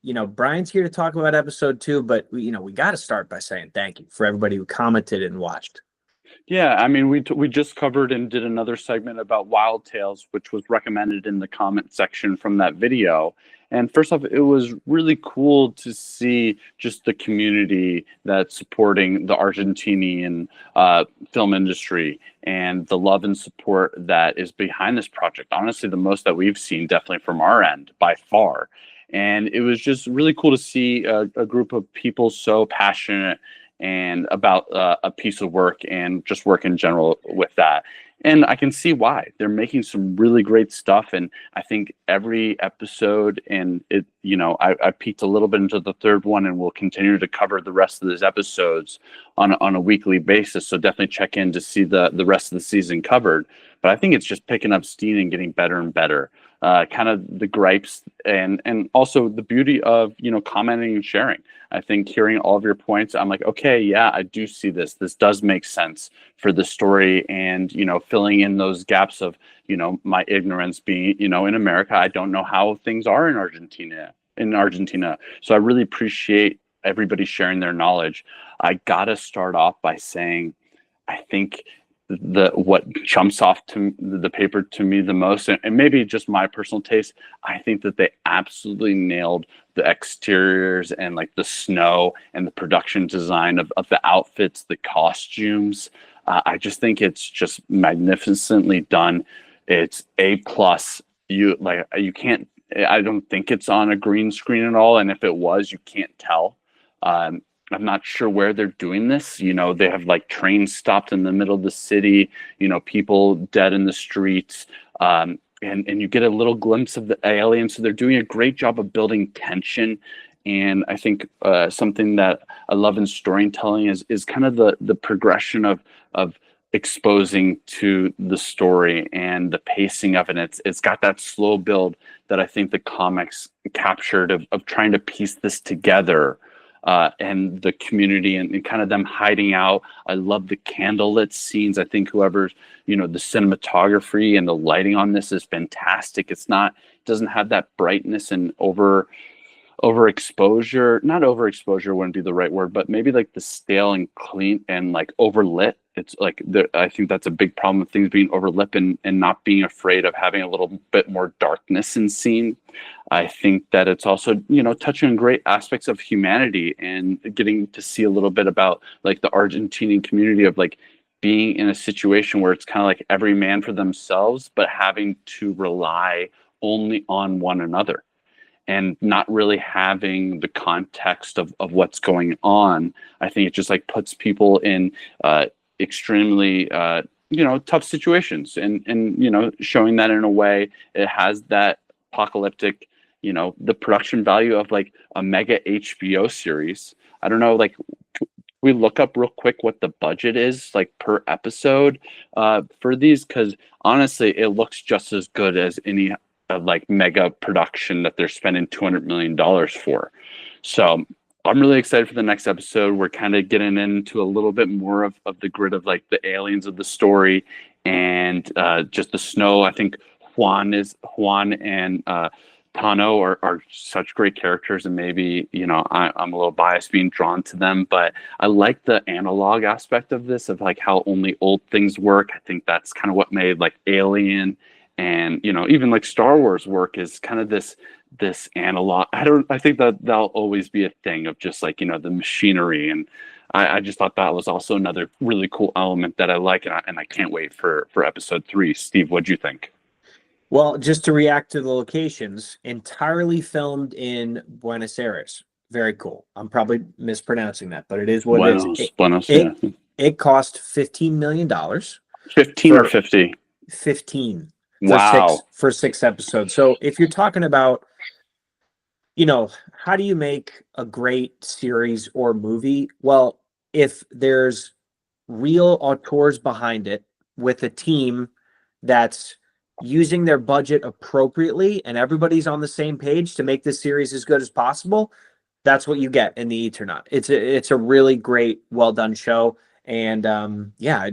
Brian's here to talk about episode 2, but we got to start by saying thank you for everybody who commented and watched. Yeah, I mean, we just covered and did another segment about Wild Tales, which was recommended in the comment section from that video. And first off, it was really cool to see just the community that's supporting the Argentinian film industry and the love and support that is behind this project. Honestly, the most that we've seen, definitely from our end, by far. And it was just really cool to see a group of people so passionate and about a piece of work and just work in general with that. And I can see why they're making some really great stuff. And I think every episode, and I peeked a little bit into the third one, and we'll continue to cover the rest of these episodes on a weekly basis. So definitely check in to see the rest of the season covered. But I think it's just picking up steam and getting better and better. Kind of the gripes and also the beauty of commenting and sharing. I think hearing all of your points, I'm like, okay, yeah, I do see this. This does make sense for the story, and filling in those gaps of my ignorance being in America. I don't know how things are in Argentina. So I really appreciate everybody sharing their knowledge. I gotta start off by saying, I think what jumps off to the paper to me the most, and maybe just my personal taste, I think that they absolutely nailed the exteriors and like the snow and the production design of the outfits, the costumes. I just think it's just magnificently done. It's A plus. You can't. I don't think it's on a green screen at all, and if it was, you can't tell. I'm not sure where they're doing this. They have like trains stopped in the middle of the city, people dead in the streets. And you get a little glimpse of the aliens. So they're doing a great job of building tension. And I think something that I love in storytelling is kind of the progression of exposing to the story and the pacing of it. It's got that slow build that I think the comics captured of trying to piece this together. And the community and kind of them hiding out. I love the candlelit scenes. I think the cinematography and the lighting on this is fantastic. It doesn't have that brightness and overexposure. Not overexposure wouldn't be the right word, but maybe like the stale and clean and like overlit. It's like I think that's a big problem with things being overlit and not being afraid of having a little bit more darkness in scene. I think that it's also, touching on great aspects of humanity and getting to see a little bit about like the Argentinian community of like being in a situation where it's kind of like every man for themselves, but having to rely only on one another and not really having the context of what's going on. I think it just like puts people in extremely, tough situations and showing that in a way it has that apocalyptic, the production value of like a mega HBO series. I don't know, like we look up real quick what the budget is like per episode for these, because honestly, it looks just as good as any like mega production that they're spending $200 million for. So I'm really excited for the next episode. We're kind of getting into a little bit more of the grid of like the aliens of the story and just the snow. I think Juan and Tano are such great characters, and maybe I'm a little biased being drawn to them, but I like the analog aspect of this, of like how only old things work. I think that's kind of what made like Alien and even like Star Wars work, is kind of this analog. I think that that'll always be a thing of just like the machinery, and I just thought that was also another really cool element that I like, and I can't wait for episode 3. Steve, what'd you think? Well, just to react to the locations, entirely filmed in Buenos Aires. Very cool. I'm probably mispronouncing that, but it is what it is. Buenos, yeah. Yeah. It cost $15 million. 15 or 50? 15 Wow. for 6 episodes. So if you're talking about, how do you make a great series or movie? Well, if there's real auteurs behind it with a team that's using their budget appropriately and everybody's on the same page to make this series as good as possible, that's what you get in the Eternaut. It's a really great, well done show. And I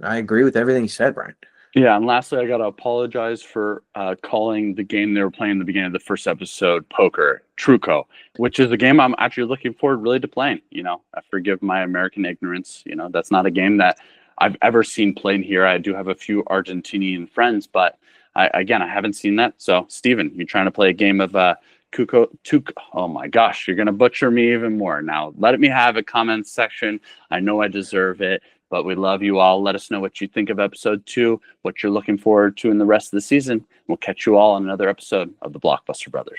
agree with everything you said, Brian. Yeah, and lastly, I gotta apologize for calling the game they were playing in the beginning of the first episode poker, Truco, which is a game I'm actually looking forward really to playing. I forgive my American ignorance. That's not a game that I've ever seen played here. I do have a few Argentinian friends, but again, I haven't seen that. So, Steven, you're trying to play a game of Tuco. Oh my gosh, you're gonna butcher me even more. Now, let me have a comment section. I know I deserve it. But we love you all. Let us know what you think of episode 2, what you're looking forward to in the rest of the season. We'll catch you all on another episode of the Blockbuster Brothers.